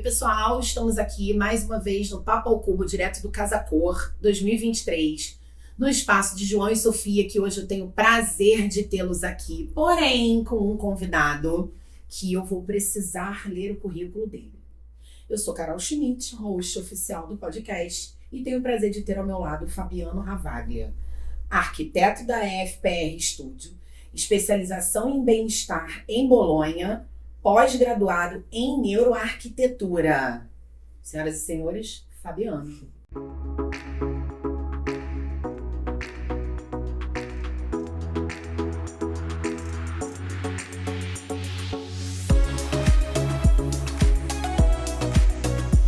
pessoal, estamos aqui mais uma vez no Papo ao Cubo, direto do Casa Cor 2023, no espaço de João e Sofia, que hoje eu tenho o prazer de tê-los aqui, porém com um convidado que eu vou precisar ler o currículo dele. Eu sou Carol Schmidt, host oficial do podcast, e tenho o prazer de ter ao meu lado Fabiano Ravaglia, arquiteto da FPR Studio, especialização em bem-estar em Bolonha, pós-graduado em neuroarquitetura. Senhoras e senhores, Fabiano.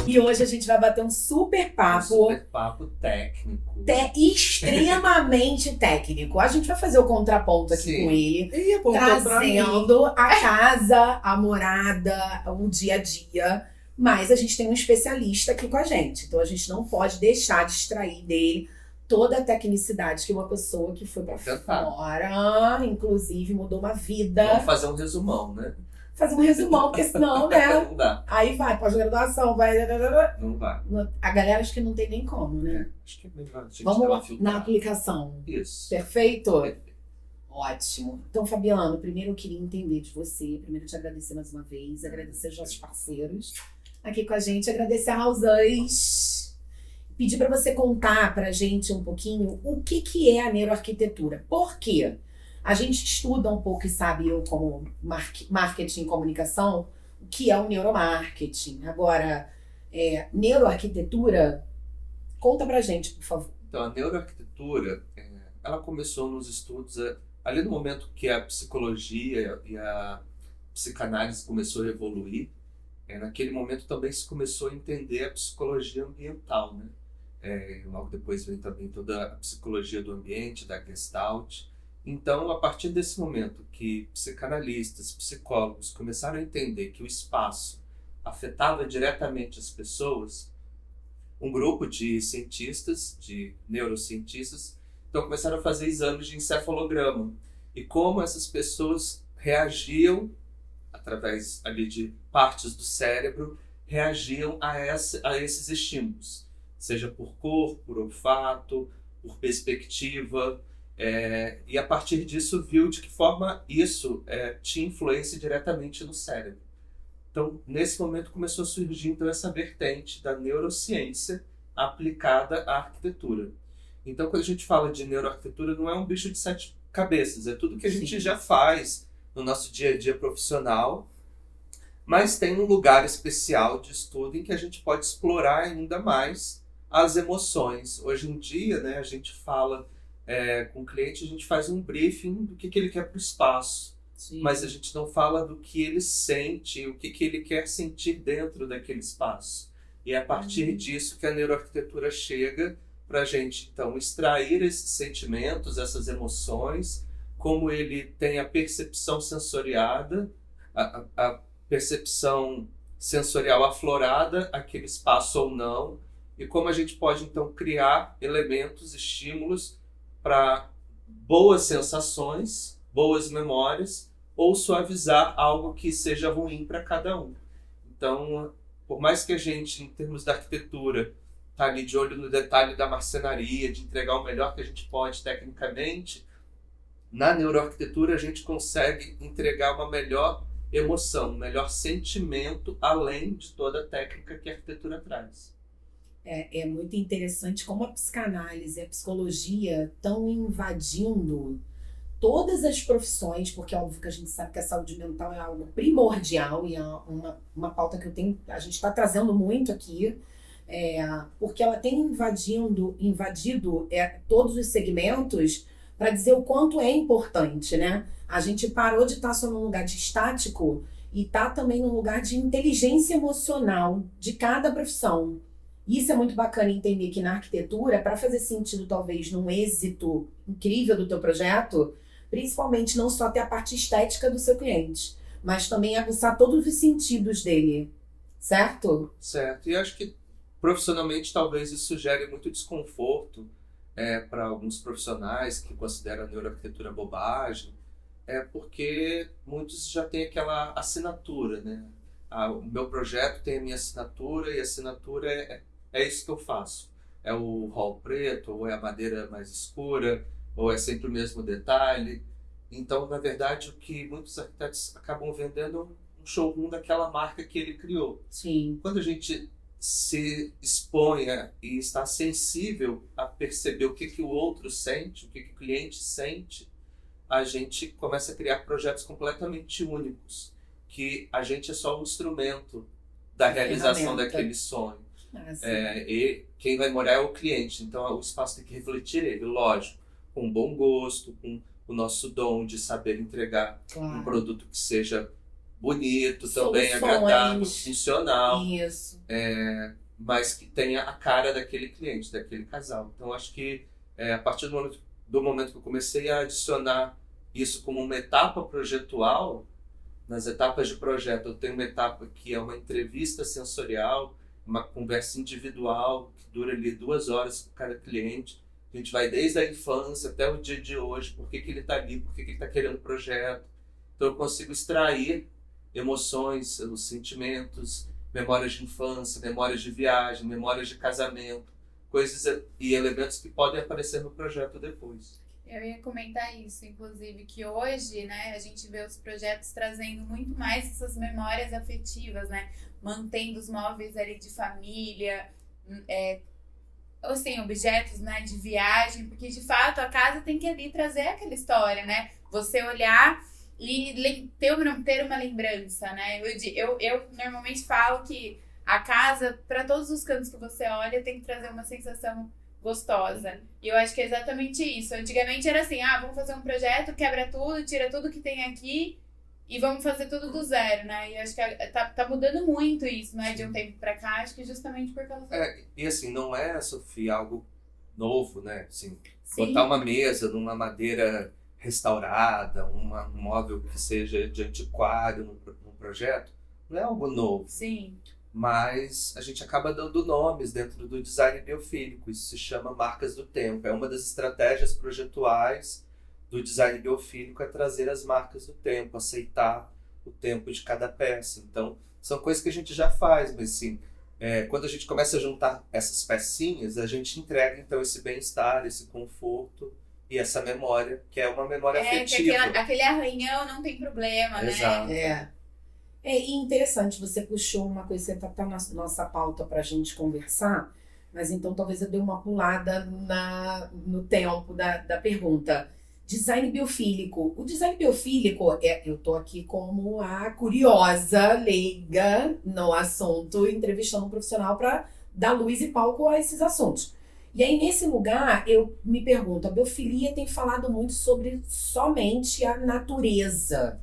E hoje a gente vai bater um super papo. Super papo técnico. Extremamente técnico. A gente vai fazer o contraponto aqui com ele. Trazendo a casa, a morada, o dia a dia. Mas a gente tem um especialista aqui com a gente. Então a gente não pode deixar de extrair dele toda a tecnicidade que uma pessoa que foi pra fora, inclusive, mudou uma vida. Vamos fazer um resumão, né? Fazer um resumão, porque senão, né? Não dá. Aí vai, pós-graduação, vai. Não vai. A galera acho que não tem nem como, né? Acho que é melhor a gente Vamos dar lá, uma na aplicação. Isso. Perfeito? Ótimo. Então, Fabiano, primeiro eu queria entender de você, primeiro te agradecer mais uma vez, agradecer aos nossos parceiros aqui com a gente, agradecer a Rausães, pedir para você contar pra gente um pouquinho o que é a neuroarquitetura. Por quê? A gente estuda um pouco e sabe, eu como marketing e comunicação, o que é o neuromarketing. Agora, neuroarquitetura, conta pra gente, por favor. Então, a neuroarquitetura, ela começou nos estudos ali no momento que a psicologia e a psicanálise começou a evoluir. Naquele momento também se começou a entender a psicologia ambiental, né? Logo depois vem também toda a psicologia do ambiente, da Gestalt. Então, a partir desse momento que psicanalistas, psicólogos começaram a entender que o espaço afetava diretamente as pessoas, um grupo de cientistas, de neurocientistas, então começaram a fazer exames de encefalograma e como essas pessoas reagiam, através ali de partes do cérebro, reagiam a esses estímulos, seja por cor, por olfato, por perspectiva. E a partir disso viu de que forma isso tinha influência diretamente no cérebro. Então, nesse momento começou a surgir então essa vertente da neurociência aplicada à arquitetura. Então, quando a gente fala de neuroarquitetura, não é um bicho de 7 cabeças, é tudo que a gente já faz no nosso dia a dia profissional, mas tem um lugar especial de estudo em que a gente pode explorar ainda mais as emoções. Hoje em dia, né, a gente fala com o cliente, a gente faz um briefing do que ele quer para o espaço. Sim. Mas a gente não fala do que ele sente, o que ele quer sentir dentro daquele espaço. E é a partir disso que a neuroarquitetura chega para a gente, então, extrair esses sentimentos, essas emoções, como ele tem a percepção sensoriada, a percepção sensorial aflorada, aquele espaço ou não, e como a gente pode, então, criar elementos, estímulos, para boas sensações, boas memórias, ou suavizar algo que seja ruim para cada um. Então, por mais que a gente, em termos da arquitetura, está ali de olho no detalhe da marcenaria, de entregar o melhor que a gente pode tecnicamente, na neuroarquitetura a gente consegue entregar uma melhor emoção, um melhor sentimento, além de toda a técnica que a arquitetura traz. É muito interessante como a psicanálise e a psicologia estão invadindo todas as profissões, porque é óbvio que a gente sabe que a saúde mental é algo primordial e é uma pauta que a gente está trazendo muito aqui, porque ela tem invadido todos os segmentos para dizer o quanto é importante, né? A gente parou de estar só num lugar de estático e está também num lugar de inteligência emocional de cada profissão. Isso é muito bacana entender que na arquitetura, para fazer sentido talvez num êxito incrível do teu projeto, principalmente não só ter a parte estética do seu cliente, mas também aguçar todos os sentidos dele, certo? Certo, e acho que profissionalmente talvez isso gere muito desconforto para alguns profissionais que consideram a neuroarquitetura bobagem, porque muitos já têm aquela assinatura, né? o meu projeto tem a minha assinatura e a assinatura é isso que eu faço. É o rol preto, ou é a madeira mais escura, ou é sempre o mesmo detalhe. Então, na verdade, o que muitos arquitetos acabam vendendo é um showroom daquela marca que ele criou. Sim. Quando a gente se expõe e está sensível a perceber o que, que o outro sente, o que, que o cliente sente, a gente começa a criar projetos completamente únicos, que a gente é só um instrumento da realização daquele sonho. E quem vai morar é o cliente, então o espaço tem que refletir ele, lógico, com bom gosto, com o nosso dom de saber entregar um produto que seja bonito, também agradável, funcional, mas que tenha a cara daquele cliente, daquele casal. Então acho que a partir do momento que eu comecei a adicionar isso como uma etapa projetual, nas etapas de projeto eu tenho uma etapa que é uma entrevista sensorial, uma conversa individual que dura ali 2 horas com cada cliente. A gente vai desde a infância até o dia de hoje, por que ele está ali, por que ele está querendo o projeto. Então eu consigo extrair emoções, os sentimentos, memórias de infância, memórias de viagem, memórias de casamento, coisas e elementos que podem aparecer no projeto depois. Eu ia comentar isso, inclusive, que hoje, né, a gente vê os projetos trazendo muito mais essas memórias afetivas, né, mantendo os móveis ali de família, assim, objetos, né, de viagem, porque de fato a casa tem que ali trazer aquela história, né, você olhar e ter uma lembrança, né, eu normalmente falo que a casa, para todos os cantos que você olha, tem que trazer uma sensação gostosa. E eu acho que é exatamente isso. Antigamente era assim, vamos fazer um projeto, quebra tudo, tira tudo que tem aqui e vamos fazer tudo do zero, né? E eu acho que tá mudando muito isso, né? De um tempo pra cá, acho que justamente por causa e assim, não é, Sofia, algo novo, né? Assim, Sim. botar uma mesa numa madeira restaurada, um móvel que seja de antiquário num projeto, não é algo novo. Sim. Mas a gente acaba dando nomes dentro do design biofílico. Isso se chama marcas do tempo. É uma das estratégias projetuais do design biofílico, é trazer as marcas do tempo, aceitar o tempo de cada peça. Então, são coisas que a gente já faz, mas assim, quando a gente começa a juntar essas pecinhas, a gente entrega então esse bem-estar, esse conforto e essa memória, que é uma memória afetiva. Que aquele arranhão não tem problema, Exato. né? E interessante, você puxou uma coisa que tá na nossa pauta pra gente conversar, mas então talvez eu dê uma pulada no tempo da pergunta. Design biofílico. O design biofílico, eu tô aqui como a curiosa, leiga no assunto, entrevistando um profissional para dar luz e palco a esses assuntos. E aí, nesse lugar, eu me pergunto, a biofilia tem falado muito sobre somente a natureza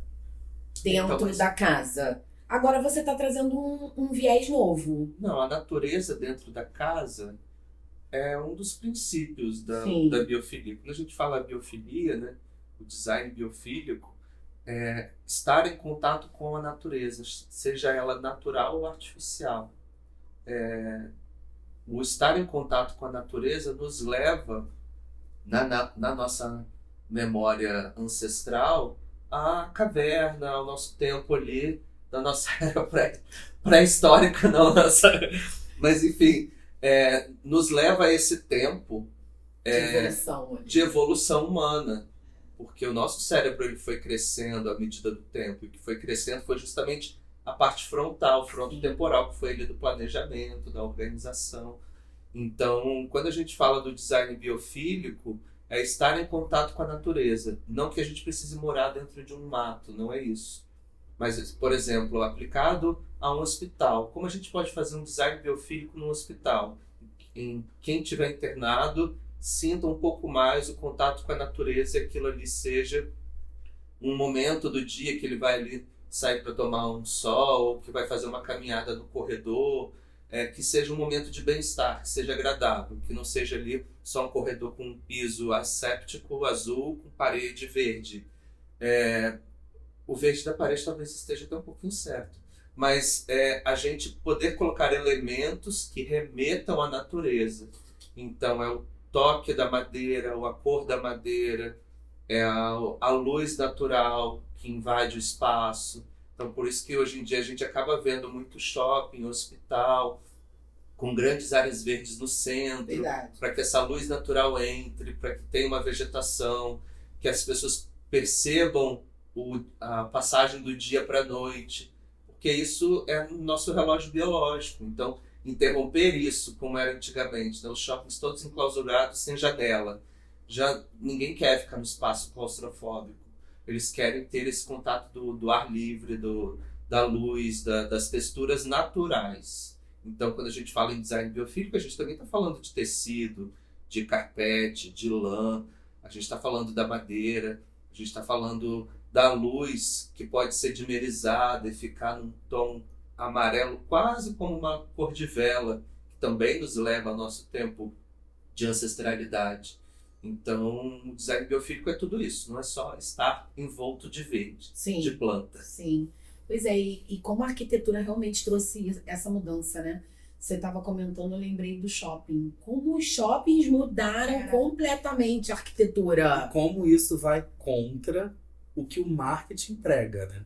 dentro da casa. Agora você está trazendo um viés novo. Não, a natureza dentro da casa é um dos princípios da biofilia. Quando a gente fala biofilia, né, o design biofílico, é estar em contato com a natureza, seja ela natural ou artificial. O estar em contato com a natureza nos leva, na nossa memória ancestral, a caverna, ao nosso tempo ali, da nossa era pré-histórica, não nossa. Mas enfim, nos leva a esse tempo de evolução humana. Porque o nosso cérebro ele foi crescendo à medida do tempo, e o que foi crescendo foi justamente a parte frontal, frontotemporal, que foi ali do planejamento, da organização. Então, quando a gente fala do design biofílico, é estar em contato com a natureza. Não que a gente precise morar dentro de um mato, não é isso. Mas, por exemplo, aplicado a um hospital. Como a gente pode fazer um design biofílico no hospital? Em quem estiver internado, sinta um pouco mais o contato com a natureza e aquilo ali seja um momento do dia que ele vai ali sair para tomar um sol, que vai fazer uma caminhada no corredor, que seja um momento de bem-estar, que seja agradável, que não seja ali só um corredor com um piso asséptico, azul, com parede verde. O verde da parede talvez esteja até um pouquinho certo, mas a gente poder colocar elementos que remetam à natureza. Então é o toque da madeira, a cor da madeira, a luz natural que invade o espaço, Então, por isso que hoje em dia a gente acaba vendo muito shopping, hospital, com grandes áreas verdes no centro, Verdade. para que essa luz natural entre, para que tenha uma vegetação, que as pessoas percebam a passagem do dia para a noite, porque isso é o nosso relógio biológico. Então, interromper isso, como era antigamente, né? Os shoppings todos enclausurados, sem janela. Já ninguém quer ficar no espaço claustrofóbico. Eles querem ter esse contato do ar livre, da luz, das texturas naturais. Então, quando a gente fala em design biofílico, a gente também está falando de tecido, de carpete, de lã, a gente está falando da madeira, a gente está falando da luz que pode ser dimerizada e ficar num tom amarelo, quase como uma cor de vela, que também nos leva ao nosso tempo de ancestralidade. Então, o design biofílico é tudo isso, não é só estar envolto de verde, Sim. de planta. Sim. Pois é, e como a arquitetura realmente trouxe essa mudança, né? Você estava comentando, eu lembrei do shopping. Como os shoppings mudaram completamente a arquitetura. Como isso vai contra o que o marketing prega, né?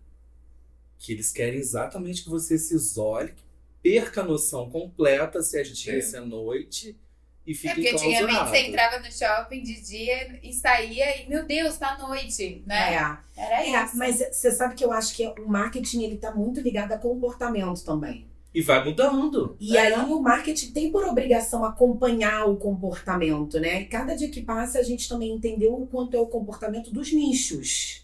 Que eles querem exatamente que você se isole, que perca a noção completa se é dia, se é noite, e fique porque antigamente enclausurado. você entrava no shopping de dia e saía e, meu Deus, tá noite, né? Era isso. Mas você sabe que eu acho que o marketing ele tá muito ligado a comportamento também. E vai mudando. E aí o marketing tem por obrigação acompanhar o comportamento, né? E cada dia que passa a gente também entendeu o quanto é o comportamento dos nichos.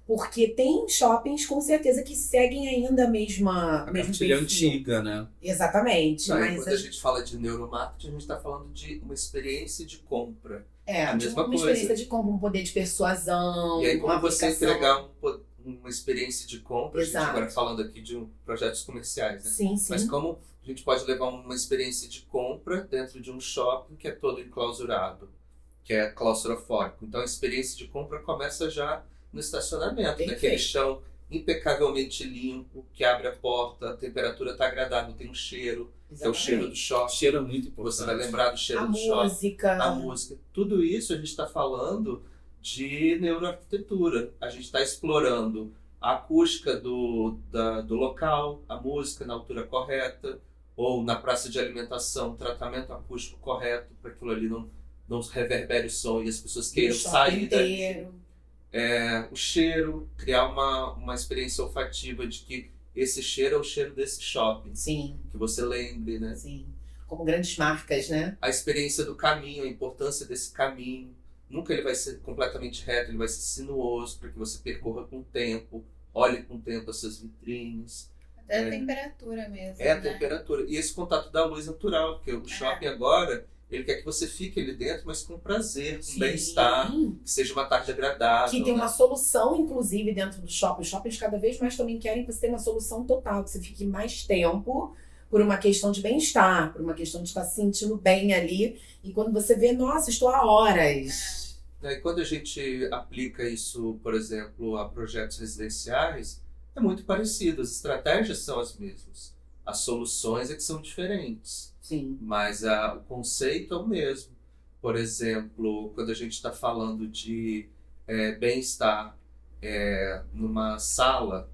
Porque tem shoppings com certeza que seguem ainda a mesma cartilha antiga, né? Exatamente. Não, mas quando a gente fala de neuromarketing, a gente está falando de uma experiência de compra. a mesma uma coisa. experiência de compra, um poder de persuasão, E aí, uma como você aplicação. entregar uma experiência de compra, a gente Exato. agora falando aqui de projetos comerciais, né? Sim, sim. Mas como a gente pode levar uma experiência de compra dentro de um shopping que é todo enclausurado, que é claustrofóbico. Então a experiência de compra começa já no estacionamento, Perfeito. naquele chão impecavelmente limpo, que abre a porta, a temperatura está agradável, tem um cheiro, que é o cheiro do shopping. Cheiro é muito importante. Você vai lembrar do cheiro A do shopping. música. A música. Tudo isso a gente está falando de neuroarquitetura. A gente está explorando a acústica do local, a música na altura correta, ou na praça de alimentação, o tratamento acústico correto, para aquilo ali não reverbere o som e as pessoas queiram sair dali. O cheiro, criar uma experiência olfativa de que esse cheiro é o cheiro desse shopping. Sim. Que você lembre, né? Sim. Como grandes marcas, né? A experiência do caminho, a importância desse caminho. Nunca ele vai ser completamente reto, ele vai ser sinuoso para que você percorra com o tempo, olhe com o tempo as suas vitrines. Até a temperatura mesmo. É a né? temperatura. E esse contato da luz natural, porque o shopping agora, ele quer que você fique ali dentro, mas com prazer, com bem-estar, que seja uma tarde agradável. Que tem uma solução, inclusive, dentro do shopping. Os shoppings cada vez mais também querem que você tenha uma solução total, que você fique mais tempo por uma questão de bem-estar, por uma questão de estar se sentindo bem ali. E quando você vê, nossa, estou há horas. E quando a gente aplica isso, por exemplo, a projetos residenciais, é muito parecido. As estratégias são as mesmas. As soluções é que são diferentes. Sim. Mas o conceito é o mesmo. Por exemplo, quando a gente está falando de bem-estar numa sala,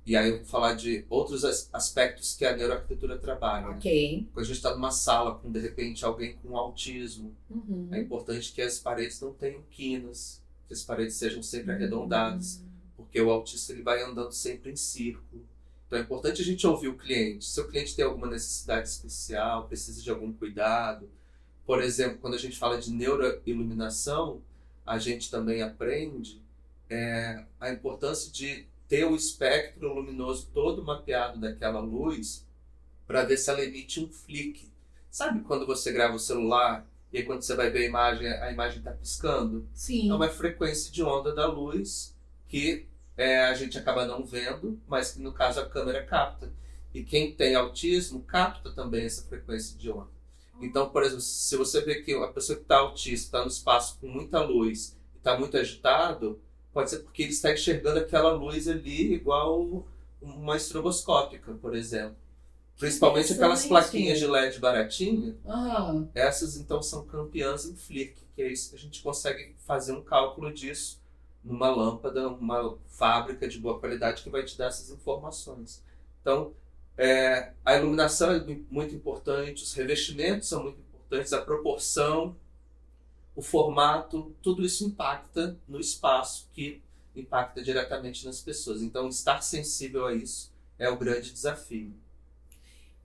e aí eu vou falar de outros aspectos que a neuroarquitetura trabalha. Ok. Né? Quando a gente está numa sala com, de repente, alguém com autismo, Uhum. é importante que as paredes não tenham quinas, que as paredes sejam sempre arredondadas, porque o autista ele vai andando sempre em círculo. Então é importante a gente ouvir o cliente. Se o cliente tem alguma necessidade especial, precisa de algum cuidado. Por exemplo, quando a gente fala de neuroiluminação, a gente também aprende a importância de ter o espectro luminoso todo mapeado daquela luz para ver se ela emite um flick. Sabe quando você grava o celular e aí quando você vai ver a imagem está piscando? Sim. É uma frequência de onda da luz que a gente acaba não vendo, mas que no caso a câmera capta. E quem tem autismo capta também essa frequência de onda. Então, por exemplo, se você vê que a pessoa que está autista está no espaço com muita luz e está muito agitado, pode ser porque ele está enxergando aquela luz ali igual uma estroboscópica, por exemplo. Principalmente aquelas plaquinhas de LED baratinha. Essas então são campeãs em flick, que é isso que a gente consegue fazer um cálculo disso numa lâmpada, uma fábrica de boa qualidade que vai te dar essas informações. Então, a iluminação é muito importante, os revestimentos são muito importantes, a proporção, o formato, tudo isso impacta no espaço, que impacta diretamente nas pessoas. Então, estar sensível a isso é o grande desafio.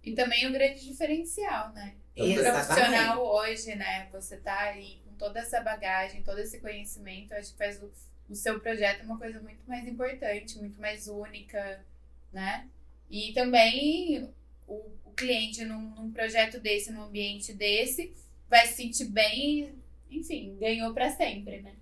E também o grande diferencial, né? Exatamente. Profissional hoje, né? Você tá aí com toda essa bagagem, todo esse conhecimento, acho que faz o seu projeto uma coisa muito mais importante, muito mais única, né? E também o cliente num projeto desse, num ambiente desse, vai se sentir bem, enfim, ganhou para sempre, né?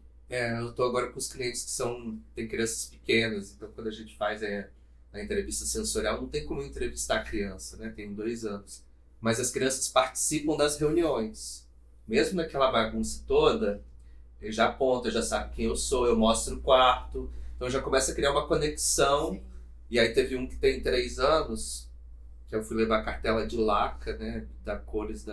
Eu tô agora com os clientes que têm crianças pequenas, então quando a gente faz a entrevista sensorial, não tem como entrevistar a criança, né? Tem 2 anos. Mas as crianças participam das reuniões. Mesmo naquela bagunça toda, ele já aponta, já sabe quem eu sou, eu mostro o quarto, então já começa a criar uma conexão. Sim. E aí teve um que tem 3 anos, que eu fui levar a cartela de laca, né? Da cores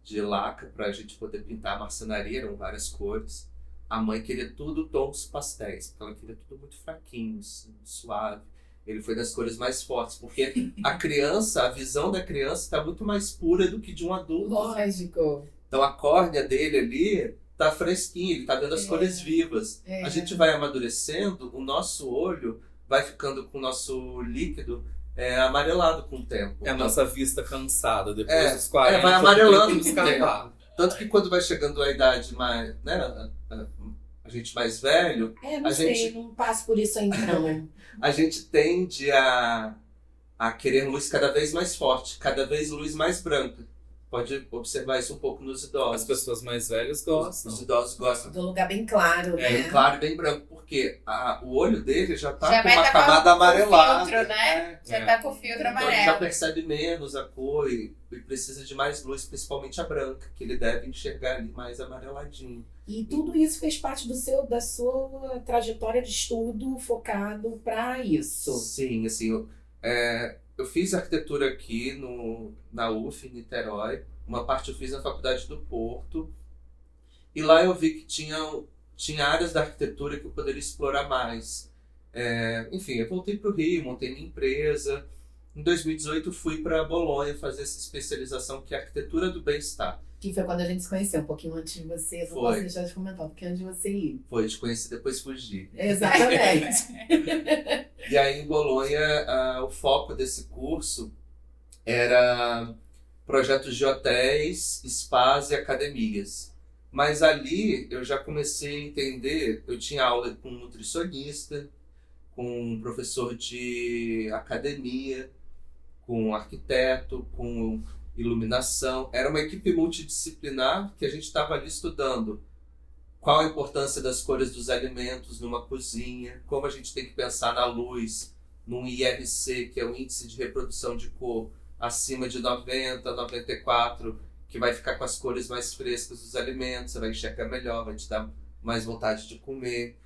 de laca, pra gente poder pintar a marcenaria, eram várias cores. A mãe queria tudo tons pastéis, porque ela queria tudo muito fraquinho, assim, suave. Ele foi das cores mais fortes, porque a visão da criança está muito mais pura do que de um adulto. Lógico. Então a córnea dele ali tá fresquinha, ele tá vendo as cores vivas. A gente vai amadurecendo, o nosso olho vai ficando com o nosso líquido amarelado com o tempo. É a nossa vista cansada, depois dos 40. vai amarelando tem que com o tempo. escapar. Tanto que quando vai chegando a idade mais, né, a gente mais velho, Não sei, não passo por isso ainda não. a gente tende a querer luz cada vez mais forte, cada vez luz mais branca. Pode observar isso um pouco nos idosos. As pessoas mais velhas gostam. Os idosos gostam. Do lugar bem claro, né? Bem claro e bem branco, porque o olho dele já tá Já com vai uma tá camada com o amarelada. filtro, né? Já tá com o filtro Então ele amarelo. já percebe menos a cor e precisa de mais luz, principalmente a branca, que ele deve enxergar ali mais amareladinho. E tudo isso fez parte da sua trajetória de estudo focado para isso. Sim, assim, eu fiz arquitetura aqui na UF, em Niterói. Uma parte eu fiz na Faculdade do Porto. E lá eu vi que tinha áreas da arquitetura que eu poderia explorar mais. Enfim, eu voltei para o Rio, montei minha empresa. Em 2018 fui para Bolonha fazer essa especialização que é Arquitetura do Bem-Estar. Que foi quando a gente se conheceu, um pouquinho antes de você. Não posso deixar de comentar, porque antes de você ir. Foi, te conheci, depois fugi. Exatamente. E aí em Bolonha, o foco desse curso era projetos de hotéis, spas e academias. Mas ali eu já comecei a entender, eu tinha aula com um nutricionista, com um professor de academia, com um arquiteto, com iluminação. Era uma equipe multidisciplinar que a gente estava ali estudando qual a importância das cores dos alimentos numa cozinha, como a gente tem que pensar na luz, num IRC, que é o índice de reprodução de cor, acima de 90, 94, que vai ficar com as cores mais frescas dos alimentos, você vai enxergar melhor, vai te dar mais vontade de comer.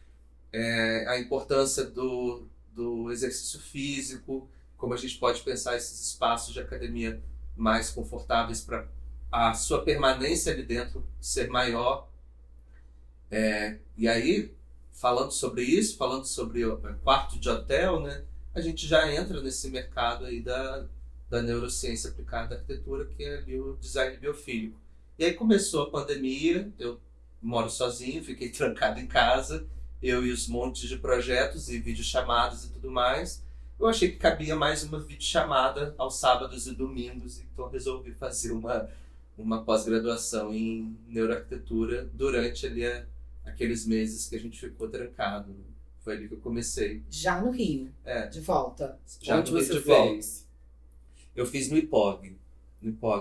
A importância do exercício físico, como a gente pode pensar esses espaços de academia mais confortáveis para a sua permanência ali dentro ser maior. E aí, falando sobre isso, falando sobre o quarto de hotel, né, a gente já entra nesse mercado aí da neurociência aplicada à arquitetura, que é ali o design biofílico. E aí começou a pandemia, eu moro sozinho, fiquei trancado em casa, eu e os montes de projetos e videochamadas e tudo mais. Eu achei que cabia mais uma videochamada aos sábados e domingos, então resolvi fazer uma pós-graduação em neuroarquitetura durante ali aqueles meses que a gente ficou trancado. Foi ali que eu comecei. Já no Rio, de volta. Já Onde no Rio você de volta. fez? Eu fiz no IPOG.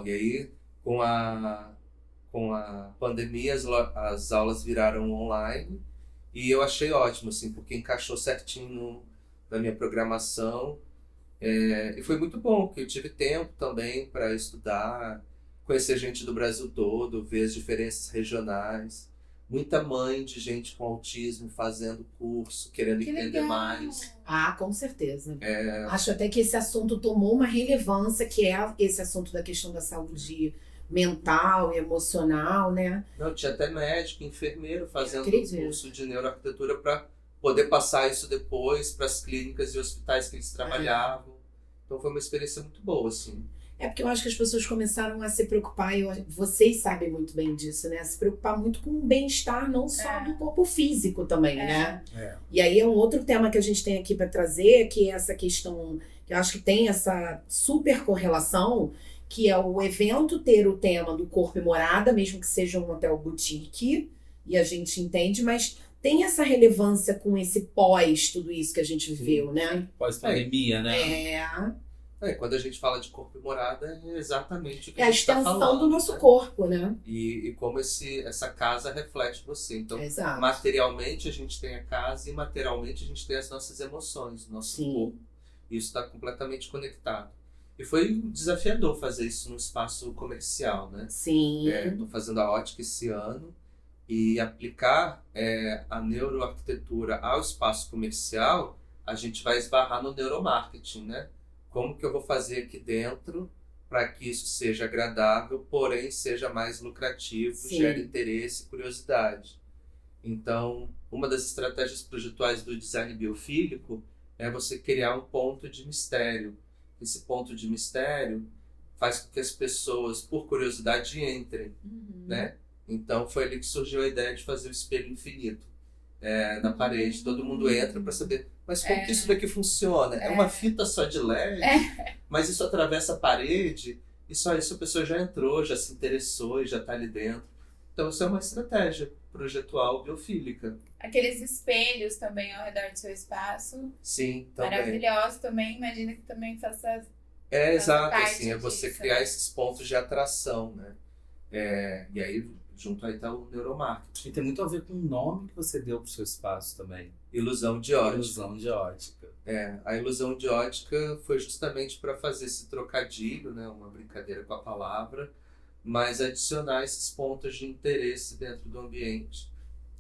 Aí, com a pandemia, as aulas viraram online e eu achei ótimo, assim, porque encaixou certinho na minha programação. E foi muito bom, porque eu tive tempo também para estudar, conhecer gente do Brasil todo, ver as diferenças regionais. Muita mãe de gente com autismo fazendo curso, querendo Que entender legal. mais. Ah, com certeza. Acho até que esse assunto tomou uma relevância, que é esse assunto da questão da saúde mental e emocional, né? Não, tinha até médico, enfermeiro fazendo Acredito. curso de neuroarquitetura para poder passar isso depois para as clínicas e hospitais que eles trabalhavam. Então foi uma experiência muito boa, assim. É porque eu acho que as pessoas começaram a se preocupar, e vocês sabem muito bem disso, né? Se preocupar muito com o bem-estar, não só do corpo físico também, né? E aí é um outro tema que a gente tem aqui para trazer, que é essa questão, que eu acho que tem essa super correlação, que é o evento ter o tema do corpo e morada, mesmo que seja um hotel boutique, e a gente entende, mas tem essa relevância com esse pós, tudo isso que a gente viveu, né? Pós-pandemia, né? Quando a gente fala de corpo e morada, é exatamente o que É a a gente está extensão falando, do nosso né? corpo, né? E como essa casa reflete você. Então, Exato. materialmente a gente tem a casa e materialmente a gente tem as nossas emoções, o nosso corpo. Isso está completamente conectado. E foi desafiador fazer isso no espaço comercial, né? Sim. Estou fazendo a ótica esse ano e aplicar a neuroarquitetura ao espaço comercial, a gente vai esbarrar no neuromarketing, né? Como que eu vou fazer aqui dentro para que isso seja agradável, porém seja mais lucrativo, gere interesse e curiosidade. Então, uma das estratégias projetuais do design biofílico é você criar um ponto de mistério. Esse ponto de mistério faz com que as pessoas, por curiosidade, entrem, né? Então, foi ali que surgiu a ideia de fazer o espelho infinito na parede. Todo mundo entra para saber, mas como que isso daqui funciona? É uma fita só de LED, mas isso atravessa a parede, e só isso a pessoa já entrou, já se interessou e já está ali dentro. Então, isso é uma estratégia projetual biofílica. Aqueles espelhos também ao redor do seu espaço. Sim, também. Maravilhoso também. Imagina que também faça exato, parte assim, é você disso, criar né? esses pontos de atração, né? E aí, junto aí tá o neuromarketing. E tem muito a ver com o nome que você deu pro seu espaço também. Ilusão de ótica. Ilusão de ótica. A ilusão de ótica foi justamente para fazer esse trocadilho, né? Uma brincadeira com a palavra, mas adicionar esses pontos de interesse dentro do ambiente.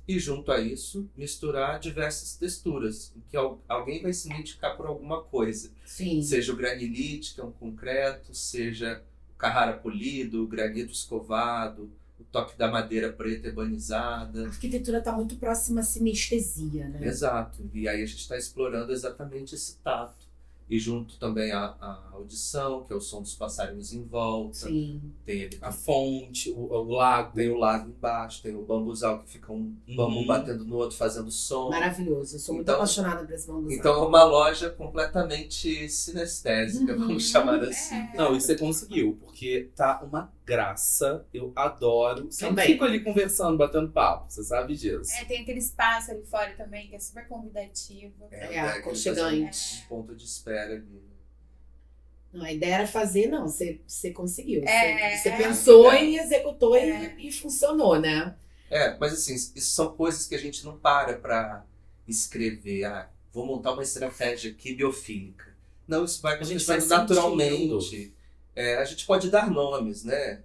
E junto a isso, misturar diversas texturas, em que alguém vai se identificar por alguma coisa. Sim. Seja o granilite, que é um concreto, seja o carrara polido, o granito escovado, o toque da madeira preta ebanizada. A arquitetura está muito próxima à sinestesia, né? Exato. E aí a gente está explorando exatamente esse tato. E junto também a audição, que é o som dos passarinhos em volta. Sim. Tem A fonte, o lago. Tem o lago embaixo, tem o bambuzal que fica um bambu batendo no outro, fazendo som. Maravilhoso. Eu sou muito apaixonada por esse bambuzal. Então é uma loja completamente sinestésica, vamos chamar assim. Não, e você conseguiu, porque tá uma graça. Eu adoro. Sempre Também. fico ali conversando, batendo papo. Você sabe disso. Tem aquele espaço ali fora também, que é super convidativo. aconchegante. Um ponto de espera ali. Não, a ideia era fazer, não. Você conseguiu. É. Você pensou e executou e funcionou, né? Mas assim, isso são coisas que a gente não para escrever. Vou montar uma estratégia aqui biofílica. Não, isso vai acontecendo naturalmente. A gente pode dar nomes, né?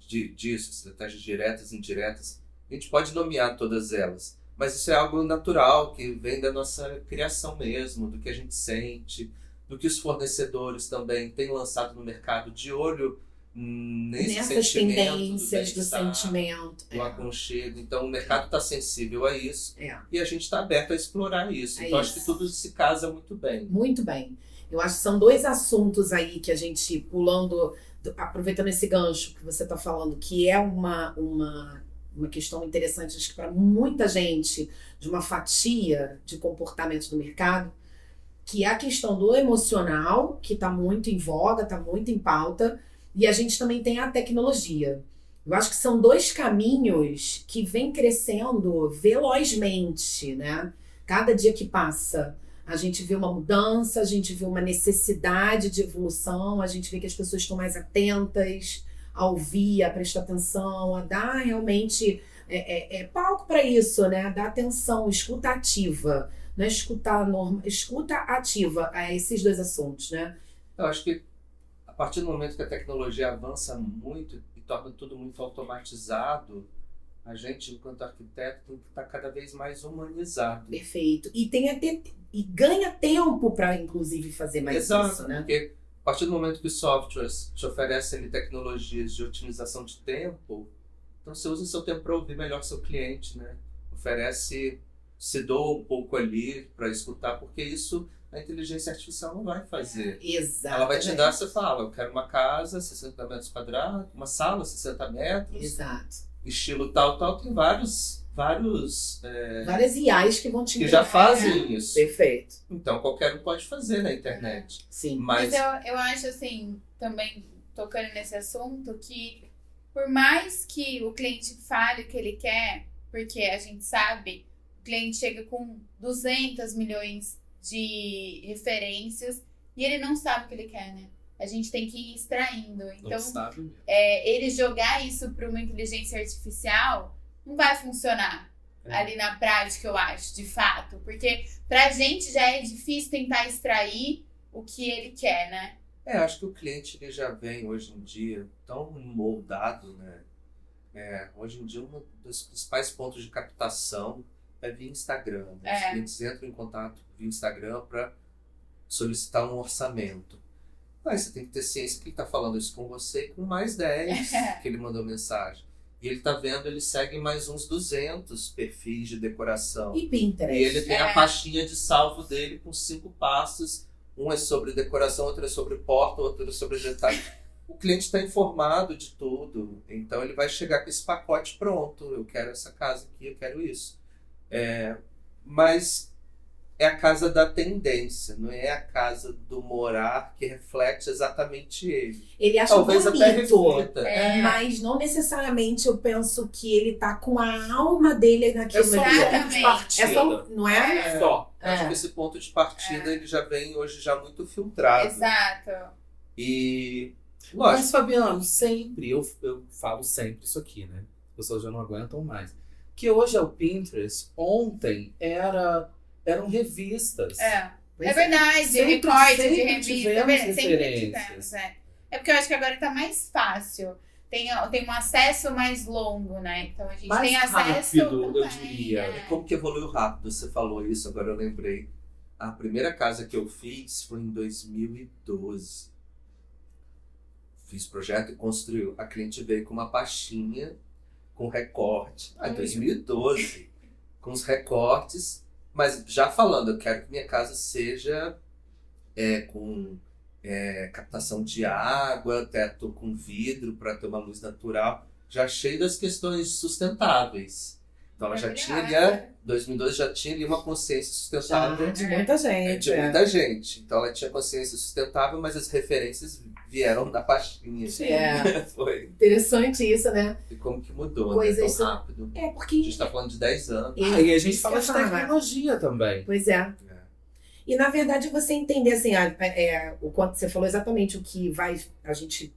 Disso, estratégias diretas, indiretas. A gente pode nomear todas elas. Mas isso é algo natural, que vem da nossa criação mesmo, do que a gente sente, do que os fornecedores também têm lançado no mercado de olho nessas sentimento tendências do sentimento. Do aconchego. Então o mercado está sensível a isso e a gente está aberto a explorar isso. Então acho que tudo se casa muito bem. Muito bem. Eu acho que são dois assuntos aí que a gente, pulando, aproveitando esse gancho que você está falando, que é uma questão interessante, acho que para muita gente, de uma fatia de comportamento do mercado, que é a questão do emocional, que está muito em voga, está muito em pauta, e a gente também tem a tecnologia. Eu acho que são dois caminhos que vêm crescendo velozmente, né? Cada dia que passa, a gente vê uma mudança, a gente vê uma necessidade de evolução, a gente vê que as pessoas estão mais atentas a ouvir, a prestar atenção, a dar realmente palco para isso, né? A dar atenção, escuta ativa, não é escuta ativa a esses dois assuntos, né? Eu acho que a partir do momento que a tecnologia avança muito e torna tudo muito automatizado, a gente, enquanto arquiteto, tem que estar cada vez mais humanizado. Perfeito. E ganha tempo para, inclusive, fazer mais isso, né? Porque A partir do momento que os softwares te oferecem ali tecnologias de otimização de tempo, então você usa o seu tempo para ouvir melhor seu cliente, né? Se doa um pouco ali para escutar, porque isso a inteligência artificial não vai fazer. Exato. Ela vai te dar, você fala, eu quero uma casa, 60 metros quadrados, uma sala, 60 metros, Exato. estilo tal, tem várias IAs que vão te que já entregar. fazem isso. Perfeito. Então qualquer um pode fazer na internet. Sim. Mas eu acho assim, também tocando nesse assunto, que por mais que o cliente fale o que ele quer, porque a gente sabe, o cliente chega com 200 milhões de referências e ele não sabe o que ele quer, né? A gente tem que ir extraindo. Então, Não sabe mesmo. ele jogar isso para uma inteligência artificial não vai funcionar ali na prática, eu acho, de fato. Porque pra gente já é difícil tentar extrair o que ele quer, né? Acho que o cliente ele já vem hoje em dia tão moldado, né? Hoje em dia um dos principais pontos de captação é via Instagram. Né? Os clientes entram em contato via Instagram para solicitar um orçamento. Mas você tem que ter ciência que ele está falando isso com você e com mais 10 que ele mandou mensagem. E ele tá vendo, ele segue mais uns 200 perfis de decoração. E Pinterest. E ele tem a pastinha de salvo dele com 5 passos. Um é sobre decoração, outro é sobre porta, outro é sobre detalhe. O cliente está informado de tudo. Então ele vai chegar com esse pacote pronto. Eu quero essa casa aqui, eu quero isso. Mas é a casa da tendência, não é a casa do morar que reflete exatamente ele. Ele acha Talvez bonito, até reflita. mas não necessariamente eu penso que ele tá com a alma dele naquilo só ali. um ponto de partida. É só, não é? Só. Acho que esse ponto de partida ele já vem hoje já muito filtrado. Exato. E lógico, Mas, Fabiano, sempre, eu falo sempre isso aqui, né? As pessoas já não aguentam mais. Que hoje é o Pinterest, ontem eram revistas. É Pois verdade, Sempre- recorte de sempre revista. tivemos Sempre referências. tivemos, É porque eu acho que agora tá mais fácil. Tem um acesso mais longo, né? Então a gente Mais tem acesso rápido, eu também, diria. como que evoluiu rápido? Você falou isso, agora eu lembrei. A primeira casa que eu fiz foi em 2012. Fiz projeto e construiu. A cliente veio com uma pastinha com recorte. Em 2012. Com os recortes. Mas já falando, eu quero que minha casa seja com captação de água, teto com vidro para ter uma luz natural. Já cheio das questões sustentáveis. Então ela já tinha ali, 2012 já tinha ali uma consciência sustentável de muita gente. de muita gente. Então ela tinha consciência sustentável, mas as referências vieram da pastinha. Foi. Interessante isso, né? E como que mudou, Coisas né? Tão rápido. É A porque... gente tá falando de 10 anos. E a gente Isso fala que de eu ia falar. tecnologia também. Pois é. E na verdade você entender assim, o quanto você falou exatamente o que vai. A gente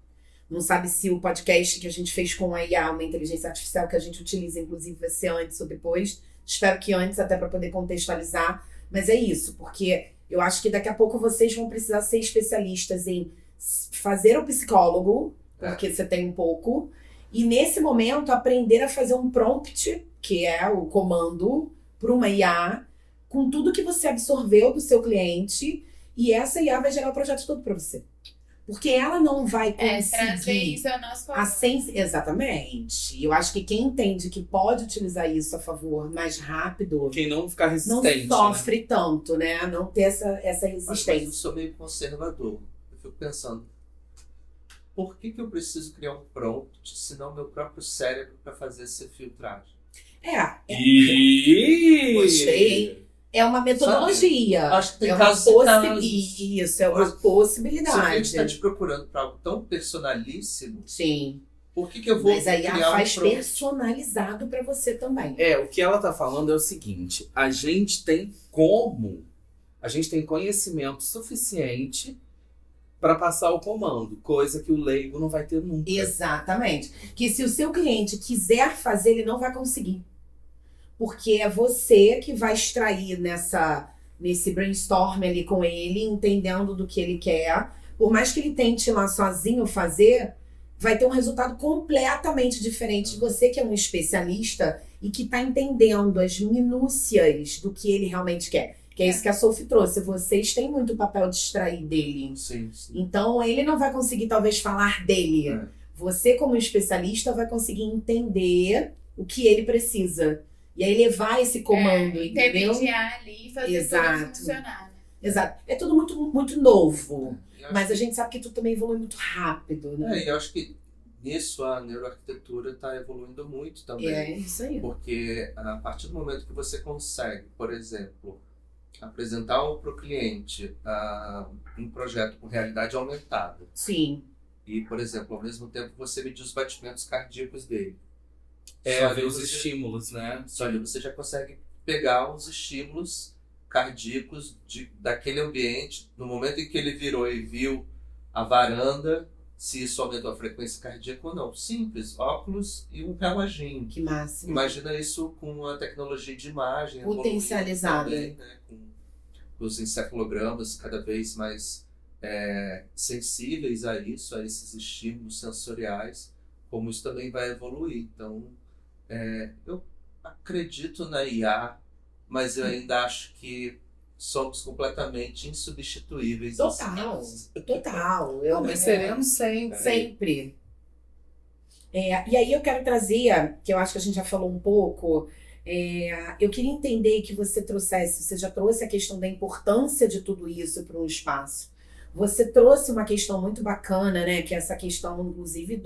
não sabe se o podcast que a gente fez com a IA, uma inteligência artificial que a gente utiliza, inclusive, vai ser antes ou depois. Espero que antes, até para poder contextualizar. Mas é isso, porque eu acho que daqui a pouco vocês vão precisar ser especialistas em fazer o psicólogo, porque você tem um pouco, e nesse momento aprender a fazer um prompt, que é o comando, para uma IA, com tudo que você absorveu do seu cliente, e essa IA vai gerar o projeto todo para você. Porque ela não vai trazer conseguir isso ao nosso favor. Exatamente. Eu acho que quem entende que pode utilizar isso a favor mais rápido Quem não ficar não resistente. sofre tanto, né? Não ter essa Mas eu resistência. sou meio conservador. Eu fico pensando, por que eu preciso criar um prompt, se não meu próprio cérebro para fazer essa filtragem? Gostei. É uma metodologia. Sabe? Acho que tem é uma casos e casos. Isso, é uma Se o cliente possibilidade. está te procurando para algo tão personalíssimo, Sim. por que eu vou Mas a IA criar faz um prompt? personalizado para você também. O que ela tá falando é o seguinte: a gente tem conhecimento suficiente para passar o comando, coisa que o leigo não vai ter nunca. Exatamente. Que se o seu cliente quiser fazer, ele não vai conseguir. Porque é você que vai extrair nesse brainstorm ali com ele, entendendo do que ele quer. Por mais que ele tente lá sozinho fazer, vai ter um resultado completamente diferente de você, que é um especialista e que está entendendo as minúcias do que ele realmente quer. Que é isso que a Sophie trouxe. Vocês têm muito papel de extrair dele. Sim. Então, ele não vai conseguir, talvez, falar dele. É. Você, como especialista, vai conseguir entender o que ele precisa. E aí levar esse comando, entendeu? Intermediar ali e fazer tudo funcionar. Né? Exato. É tudo muito, muito novo. Eu acho Mas a gente sabe que tudo também evolui muito rápido, né? e eu acho que nisso a neuroarquitetura está evoluindo muito também. É isso aí. Porque a partir do momento que você consegue, por exemplo, apresentar para o cliente um projeto com realidade aumentada. Sim. E, por exemplo, ao mesmo tempo você medir os batimentos cardíacos dele. Ver os estímulos, né? Só ali você já consegue pegar os estímulos cardíacos daquele ambiente. No momento em que ele virou e viu a varanda, se isso aumentou a frequência cardíaca ou não. Simples, óculos e um reloginho. Que máximo. Imagina isso com a tecnologia de imagem Potencializada. também, né? Com os encefalogramas cada vez mais sensíveis a isso, a esses estímulos sensoriais, como isso também vai evoluir. Então, eu acredito na IA, mas eu ainda acho que somos completamente insubstituíveis. Total. Mas seremos sempre. Sempre. E aí eu quero trazer, que eu acho que a gente já falou um pouco, eu queria entender que você já trouxe a questão da importância de tudo isso para um espaço. Você trouxe uma questão muito bacana, né? Que é essa questão, inclusive,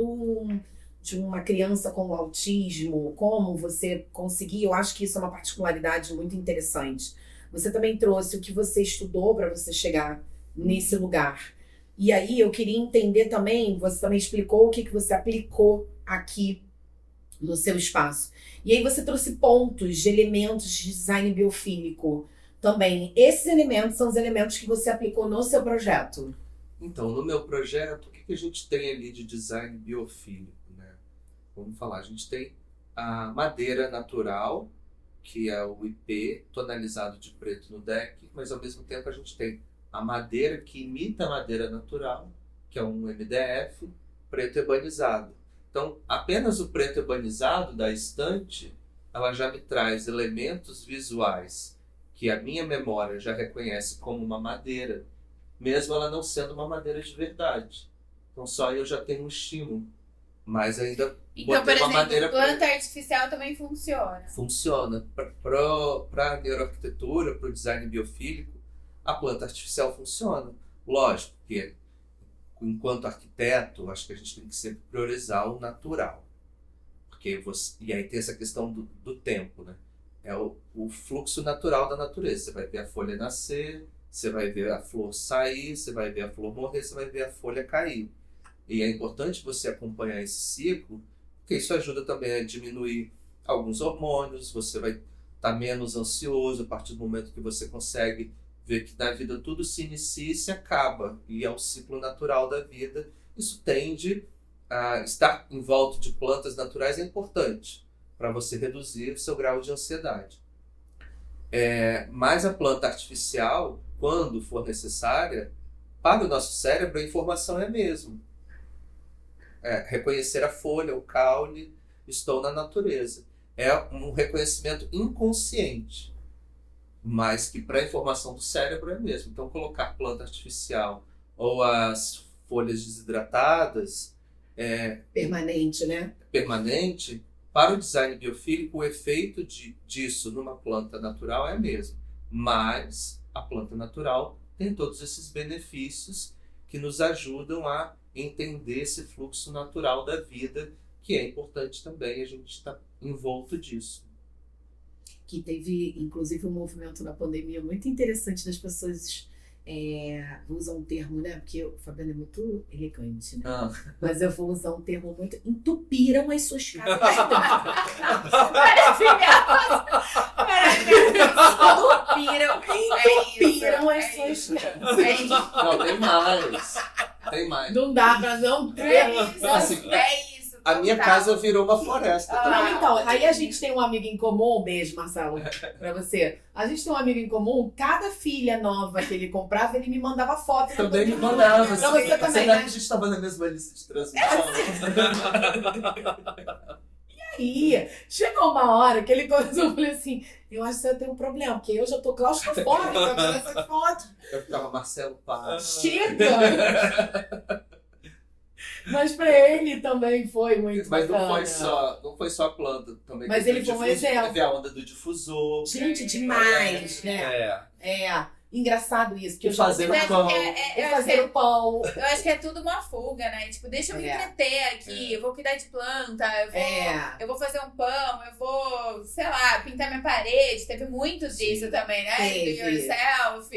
de uma criança com autismo, como você conseguir, eu acho que isso é uma particularidade muito interessante. Você também trouxe o que você estudou para você chegar nesse lugar. E aí eu queria entender também, você também explicou o que você aplicou aqui no seu espaço. E aí você trouxe pontos de elementos de design biofílico também. Esses elementos são os elementos que você aplicou no seu projeto. Então, no meu projeto, o que a gente tem ali de design biofílico, né? Vamos falar, a gente tem a madeira natural, que é o IP, tonalizado de preto no deck, mas ao mesmo tempo a gente tem a madeira que imita a madeira natural, que é um MDF, preto ebanizado. Então, apenas o preto ebanizado da estante, ela já me traz elementos visuais que a minha memória já reconhece como uma madeira, mesmo ela não sendo uma madeira de verdade. Então, só eu já tenho um estímulo, mas ainda então, por exemplo, madeira planta artificial também funciona. Funciona. Para a neuroarquitetura, para o design biofílico, a planta artificial funciona. Lógico que, enquanto arquiteto, acho que a gente tem que sempre priorizar o natural. E aí tem essa questão do tempo, né? É o fluxo natural da natureza. Você vai ver a folha nascer, você vai ver a flor sair, você vai ver a flor morrer, você vai ver a folha cair. E é importante você acompanhar esse ciclo, porque isso ajuda também a diminuir alguns hormônios, você vai estar menos ansioso a partir do momento que você consegue ver que na vida tudo se inicia e se acaba, e é o ciclo natural da vida. Isso tende a estar em volta de plantas naturais, é importante para você reduzir o seu grau de ansiedade. Mas a planta artificial, quando for necessária, para o nosso cérebro a informação é a mesma. Reconhecer a folha, o caule, estou na natureza. É um reconhecimento inconsciente, mas que para a informação do cérebro é mesmo. Então, colocar planta artificial ou as folhas desidratadas permanente, né? Permanente, para o design biofílico, o efeito disso numa planta natural é mesmo. Mas a planta natural tem todos esses benefícios que nos ajudam a entender esse fluxo natural da vida, que é importante também, a gente está envolto disso. Que teve, inclusive, um movimento na pandemia muito interessante das pessoas usam um termo, né? Porque o Fabiano é muito elegante, né? Mas eu vou usar um termo muito... Entupiram as suas casas. Entupiram as suas casas. Não, tem mais. Tem mais. Não dá pra não ter. Isso. A minha casa virou uma floresta. Não, então, aí a gente tem um amigo em comum, beijo, Marcelo, pra você. A gente tem um amigo em comum, cada filha nova que ele comprava, ele me mandava foto. Também me mandava. Pra você também, Será né? que a gente estava na mesma lista de transmissão? Aí, chegou uma hora que ele começou a falar assim, eu acho que você tem um problema, porque eu já tô claustrofóbica com essa foto. Eu ficava Marcelo Paz. Chega! Mas pra ele também foi muito Mas bacana. não foi só a planta. Também Mas teve ele foi um difusor, exemplo. Teve a onda do difusor. Gente, demais, né? Engraçado isso. Que eu já Fazer Mas o pão. vou fazer o pão. Eu acho que é tudo uma fuga, né? Tipo, deixa eu me entreter aqui, eu vou cuidar de planta, eu vou fazer um pão, eu vou, sei lá, pintar minha parede. Teve muito disso também, né? Teve. Do yourself.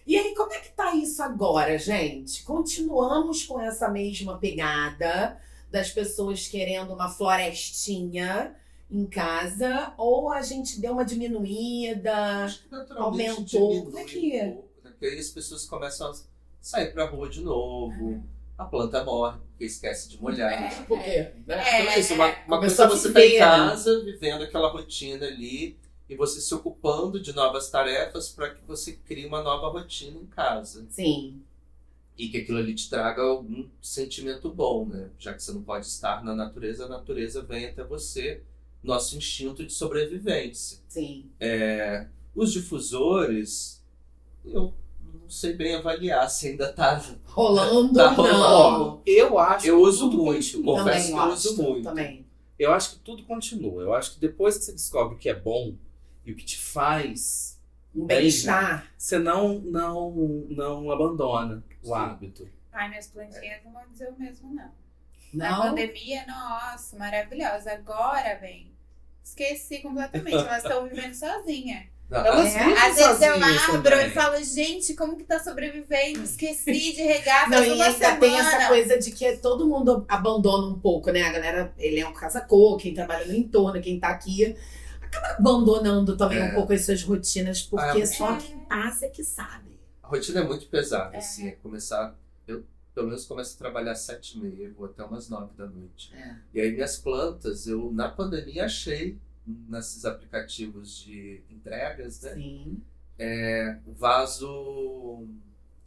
E aí, como é que tá isso agora, gente? Continuamos com essa mesma pegada das pessoas querendo uma florestinha em casa, ou a gente deu uma diminuída, Acho que naturalmente aumentou? diminui Como é que é? um pouco, né? Porque aí as pessoas começam a sair pra rua de novo. A planta morre, porque esquece de molhar. Por quê? Então é isso, uma Começou coisa é a você viver, estar em né? casa, vivendo aquela rotina ali, e você se ocupando de novas tarefas para que você crie uma nova rotina em casa. Sim, E que aquilo ali te traga algum sentimento bom, né? Já que você não pode estar na natureza, a natureza vem até você, nosso instinto de sobrevivência. sim. Os difusores, eu não sei bem avaliar se ainda tá... Rolando Tá ou rolando. não? Eu acho Eu que uso tudo muito, continua. confesso Também que eu uso gosto, muito. também. Eu acho que tudo continua. Eu acho que depois que você descobre o que é bom e o que te faz, Um bem-estar. você não abandona o Sim. hábito. Ai, minhas plantinhas não vão dizer o mesmo, não. Na Não? pandemia, nossa, maravilhosa. Agora, bem, esqueci completamente. Elas estão vivendo sozinhas. Não, Elas vivem Às vezes eu sozinhas abro também. e falo, gente, como que tá sobrevivendo? Esqueci de regar Não, faz e uma ainda semana. tem essa coisa de que todo mundo abandona um pouco, né? A galera, ele é um casa-cor, quem trabalha no entorno, quem tá aqui, acaba abandonando também um pouco as suas rotinas, porque só quem passa é que sabe. a rotina é muito pesada, assim, começar... Eu, pelo menos, começo a trabalhar às 7h30, vou até umas 9 da noite. E aí, minhas plantas, eu, na pandemia, achei, nesses aplicativos de entregas, né? Sim. Vaso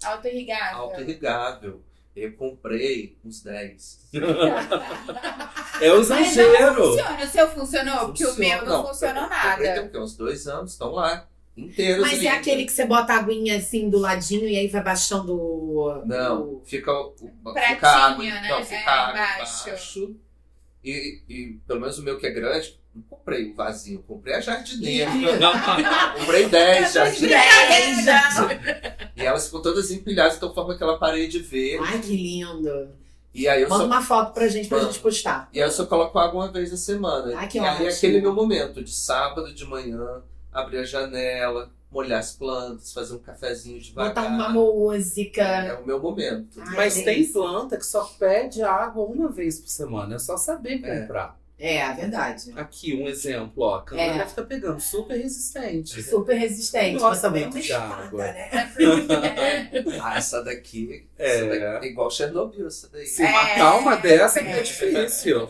Auto-irrigável. auto-irrigável. Eu comprei uns 10. É o Mas não exagero. funciona. O seu funcionou? Porque o meu não funcionou eu comprei tem nada. o quê? Uns 2 anos, estão lá, inteiros. Mas é aquele que você bota a aguinha assim do ladinho e aí vai baixando Não, fica Pratinho, fica água, né? não, fica água Embaixo. embaixo. E pelo menos o meu que é grande, não comprei o vasinho, comprei a jardineira. Comprei 10 jardineiras. E elas ficam todas empilhadas, então forma aquela parede verde. Ai, que lindo. E aí eu Manda só, uma foto pra gente Manda. postar. e aí eu só coloco água uma vez na semana. Ai, que e aí ótimo. é aquele meu momento de sábado de manhã, abrir a janela, molhar as plantas, fazer um cafezinho devagar. Botar uma música. É o meu momento. Ai, Mas que tem delícia. planta que só pede água uma vez por semana. É só saber comprar. É, verdade. Aqui, um exemplo, ó. A câmera É. deve estar pegando. Super resistente. Super resistente, Nossa, mas também é uma muito de espada, água. né? Essa daqui É. é igual Chernobyl, essa daí. Se matar uma dessa é difícil.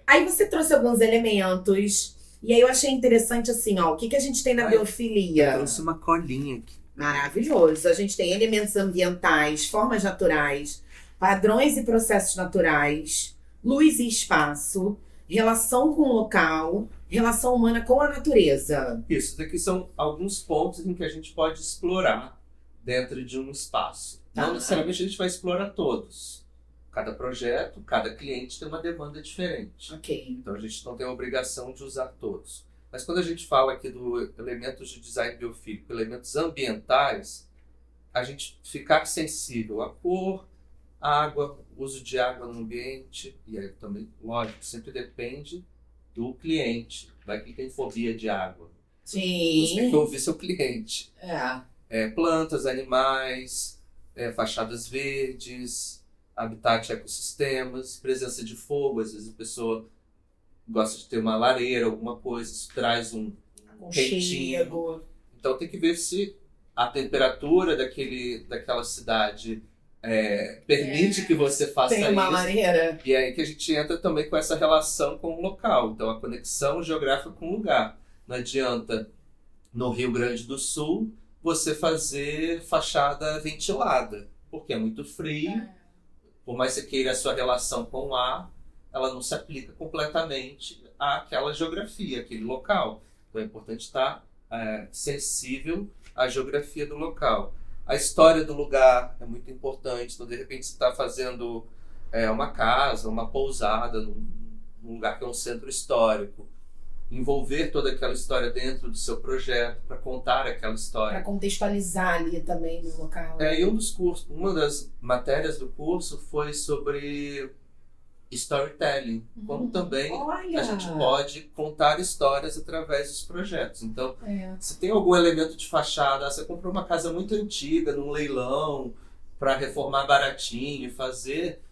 Aí você trouxe alguns elementos, e aí eu achei interessante assim, ó, o que a gente tem na Ai, biofilia? Trouxe uma colinha aqui. Maravilhoso. A gente tem elementos ambientais, formas naturais, padrões e processos naturais, luz e espaço, relação com o local, relação humana com a natureza. Isso daqui são alguns pontos em que a gente pode explorar dentro de um espaço. Tá. Não necessariamente a gente vai explorar todos. Cada projeto, cada cliente tem uma demanda diferente. Ok. Então a gente não tem a obrigação de usar todos. Mas quando a gente fala aqui do elementos de design biofílico, elementos ambientais, a gente ficar sensível à cor, água, uso de água no ambiente, e aí também, lógico, sempre depende do cliente. Vai que tem fobia de água. Você tem que Sim. ouvir seu cliente. É. Plantas, animais, fachadas verdes, habitat ecossistemas, presença de fogo. Às vezes a pessoa gosta de ter uma lareira, alguma coisa, isso traz um quentinho. Conchego. Então tem que ver se a temperatura daquela cidade permite que você faça Tem uma isso. lareira. E é aí que a gente entra também com essa relação com o local. Então, a conexão geográfica com o lugar. Não adianta, no Rio Grande do Sul, você fazer fachada ventilada, porque é muito frio. Por mais que você queira a sua relação com o ar, ela não se aplica completamente àquela geografia, àquele local. Então é importante estar sensível à geografia do local. A história do lugar é muito importante. Então, de repente, você está fazendo uma casa, uma pousada num lugar que é um centro histórico. Envolver toda aquela história dentro do seu projeto para contar aquela história. Para contextualizar ali também no local. E uma das matérias do curso foi sobre storytelling, como também Olha! a gente pode contar histórias através dos projetos. Então, se tem algum elemento de fachada, você comprou uma casa muito antiga num leilão para reformar baratinho e fazer,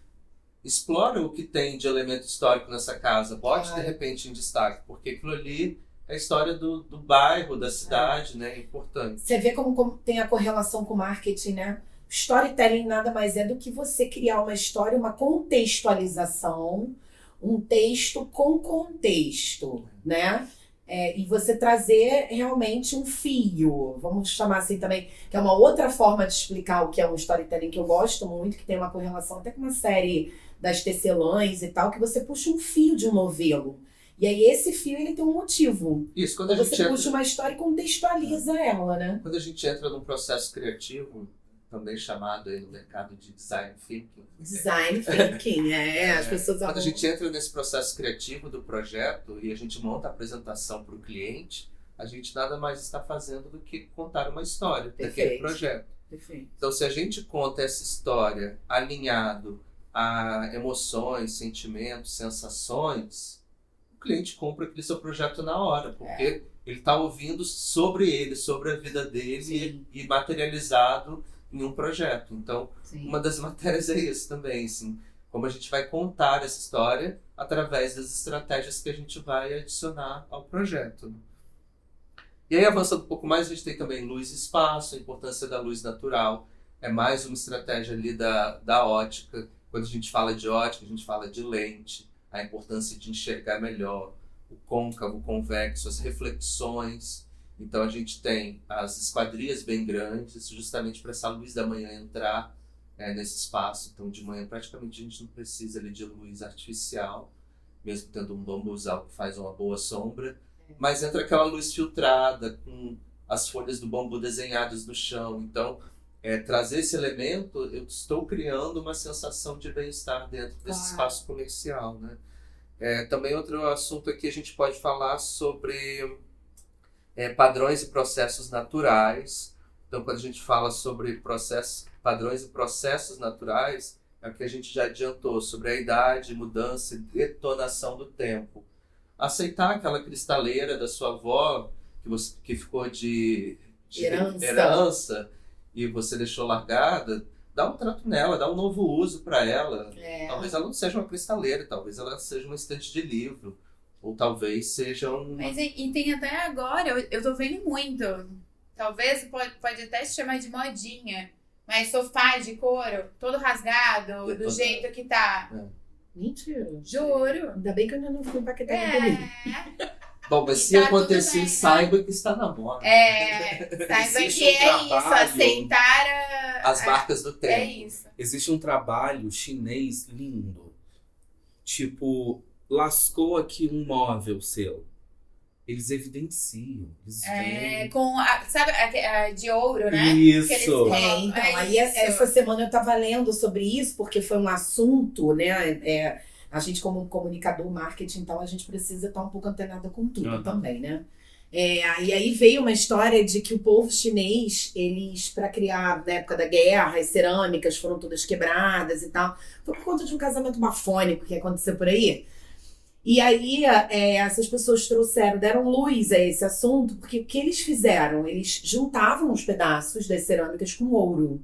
explora o que tem de elemento histórico nessa casa, bote de repente em destaque, porque aquilo ali é a história do bairro, da cidade, né? É importante. Você vê como tem a correlação com o marketing, né? Storytelling nada mais é do que você criar uma história, uma contextualização, um texto com contexto, né? E você trazer realmente um fio, vamos chamar assim também, que é uma outra forma de explicar o que é um storytelling que eu gosto muito, que tem uma correlação até com uma série das tecelãs e tal, que você puxa um fio de um novelo. E aí esse fio ele tem um motivo. Isso, quando você puxa uma história e contextualiza ela, né? Quando a gente entra num processo criativo, também chamado aí no mercado de design thinking. Design thinking, as pessoas... Quando a gente entra nesse processo criativo do projeto e a gente monta a apresentação para o cliente, a gente nada mais está fazendo do que contar uma história daquele projeto. Perfeito. Então, se a gente conta essa história alinhado a emoções, sentimentos, sensações, o cliente compra aquele seu projeto na hora, porque ele está ouvindo sobre ele, sobre a vida dele e materializado em um projeto. Então, uma das matérias é isso também, assim, como a gente vai contar essa história através das estratégias que a gente vai adicionar ao projeto. E aí, avançando um pouco mais, a gente tem também luz e espaço, a importância da luz natural. É mais uma estratégia ali da ótica. Quando a gente fala de ótica, a gente fala de lente, a importância de enxergar melhor, o côncavo, o convexo, as reflexões. Então a gente tem as esquadrias bem grandes, justamente para essa luz da manhã entrar nesse espaço. Então de manhã praticamente a gente não precisa ali de luz artificial, mesmo tendo um bambuzal que faz uma boa sombra. Mas entra aquela luz filtrada, com as folhas do bambu desenhadas no chão. Então, trazer esse elemento, eu estou criando uma sensação de bem-estar dentro desse espaço comercial, né? Também outro assunto aqui a gente pode falar sobre padrões e processos naturais. Então, quando a gente fala sobre padrões e processos naturais, é o que a gente já adiantou, sobre a idade, mudança e detonação do tempo. Aceitar aquela cristaleira da sua avó, que ficou de herança e você deixou largada, dá um trato nela, dá um novo uso para ela. Talvez ela não seja uma cristaleira, talvez ela seja uma estante de livro, ou talvez seja Mas e tem até agora, eu tô vendo muito, talvez pode até se chamar de modinha, mas sofá de couro, todo rasgado, do jeito que tá. Mentira. Juro. Ainda bem que eu ainda não fui empaquetada comigo. Bom, mas se acontecer, bem, saiba que está na moda. Saiba que isso, aceitar as marcas do tempo. É isso. Existe um trabalho chinês lindo. Tipo, lascou aqui um móvel seu. Eles evidenciam. Eles com sabe, a de ouro, né? Isso. Então, aí essa semana eu tava lendo sobre isso, porque foi um assunto, né? A gente, como comunicador, marketing, então a gente precisa estar um pouco antenado com tudo também, né? E aí veio uma história de que o povo chinês, eles, para criar, na época da guerra, as cerâmicas foram todas quebradas e tal. Foi por conta de um casamento bafônico que aconteceu por aí. E aí, essas pessoas deram luz a esse assunto, porque o que eles fizeram? Eles juntavam os pedaços das cerâmicas com ouro,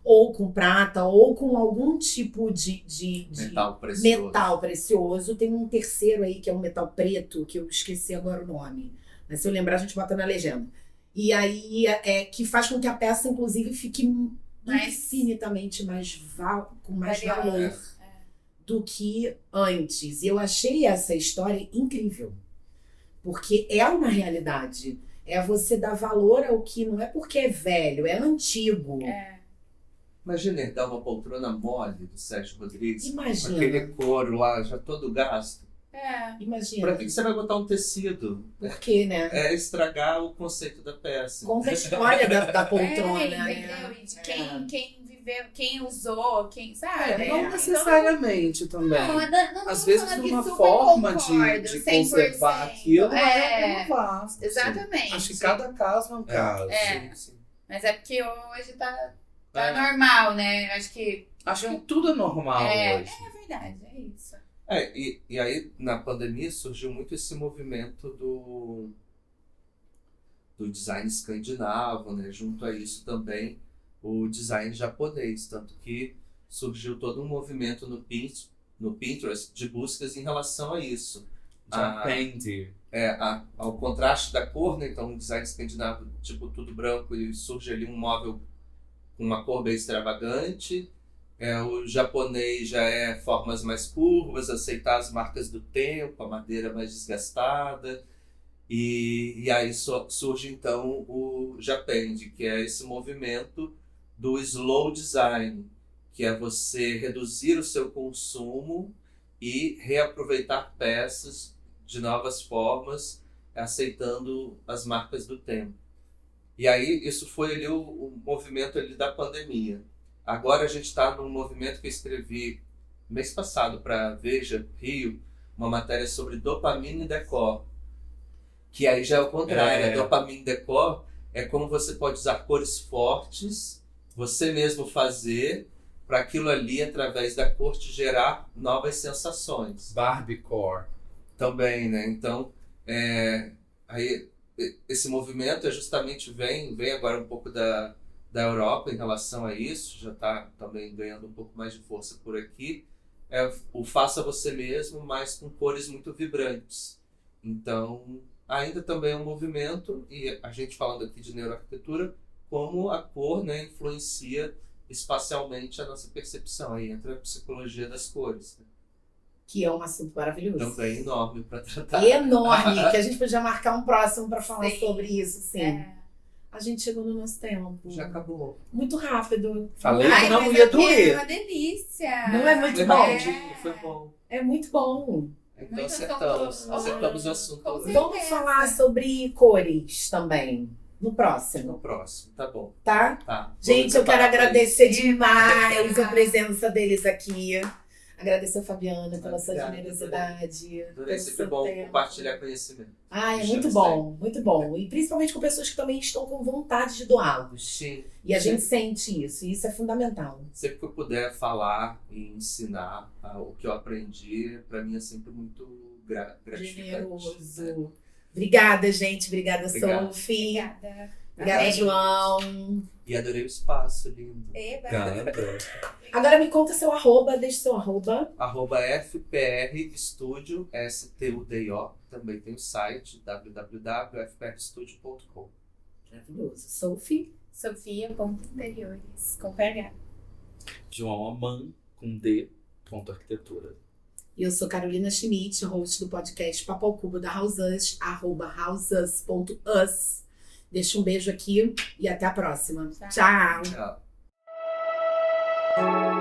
ou com prata, ou com algum tipo de metal precioso. Tem um terceiro aí, que é um metal preto, que eu esqueci agora o nome. Mas se eu lembrar, a gente bota na legenda. E aí, que faz com que a peça, inclusive, fique infinitamente com mais valor do que antes. E eu achei essa história incrível. Porque é uma realidade. É você dar valor ao que não é porque é velho, é antigo. Imagina ele dar uma poltrona mole do Sérgio Rodrigues, com Imagina. aquele couro lá, já todo gasto. Imagina. Pra que você vai botar um tecido? Por quê, né? É estragar o conceito da peça. Conta a história da poltrona, né? Entendeu? E de quem viveu, quem usou, quem sabe? Não necessariamente também. Não Às tô vezes, falando que uma super forma concordo, de 100%. conservar aquilo É, renovar. exatamente. Acho que cada caso é um caso. É. Sim. Mas é porque hoje tá É. normal, né? Acho que Acho que tudo é normal hoje. é verdade, é isso. E aí, na pandemia, surgiu muito esse movimento do design escandinavo, né? Junto a isso também o design japonês. Tanto que surgiu todo um movimento no Pinterest de buscas em relação a isso. Depende. Ao contraste da cor, né? Então, um design escandinavo, tipo, tudo branco, e surge ali um móvel com uma cor bem extravagante. O japonês já é formas mais curvas, aceitar as marcas do tempo, a madeira mais desgastada. E aí surge então o Japend, que é esse movimento do slow design, que é você reduzir o seu consumo e reaproveitar peças de novas formas, aceitando as marcas do tempo. E aí isso foi ali o movimento ali da pandemia. Agora a gente está num movimento que eu escrevi mês passado para Veja, Rio, uma matéria sobre dopamina e decor. Que aí já é o contrário. A dopamina e decor é como você pode usar cores fortes, você mesmo fazer, para aquilo ali, através da cor, te gerar novas sensações. Barbiecore. Também, né? Então, aí, esse movimento justamente vem agora um pouco da Europa em relação a isso, já está também ganhando um pouco mais de força por aqui, o faça você mesmo, mas com cores muito vibrantes. Então, ainda também é um movimento, e a gente falando aqui de neuroarquitetura, como a cor, né, influencia espacialmente a nossa percepção. Aí entra a psicologia das cores, né? Que é um assunto maravilhoso. Também enorme para tratar. Enorme, que a gente podia marcar um próximo para falar Sim. sobre isso, sim. A gente chegou no nosso tempo. Já acabou. Muito rápido. Falei Ai, que não mas ia é porque doer. É uma delícia. Não é muito Foi bom? rapidinho, foi bom. É muito bom. Então Muito acertamos o assunto Com hoje. Vamos falar sobre cores também no próximo, No próximo, tá bom. tá? Tá. Gente, Vou eu quero preparar pra agradecer demais a presença deles aqui. Agradecer a Fabiana pela sua Obrigado, generosidade. isso. pelo É sempre seu bom tempo. compartilhar conhecimento. Ai, é Me muito chama bom, muito bom. E principalmente com pessoas que também estão com vontade de doá-los. Sim. E a gente sente isso, e isso é fundamental. Sempre que eu puder falar e ensinar o que eu aprendi, pra mim é sempre muito gratificante. Generoso. Obrigada, gente. Obrigada, Obrigado. Sophie. Obrigada. Obrigada, Amém. João. E adorei o espaço, lindo. Eba. Ganda. Agora me conta seu arroba, deixa seu arroba. @FPR Studio, STUDIO. Também tem o site www.fprstudio.com. Maravilhoso. Sophie. Sofia.interiores com PH. João Aman, com D, ponto arquitetura. E eu sou Carolina Schmidt, host do podcast Papo ao Cubo da Houseus, @houseus.us. Deixa um beijo aqui e até a próxima. Tchau. Tchau. Tchau.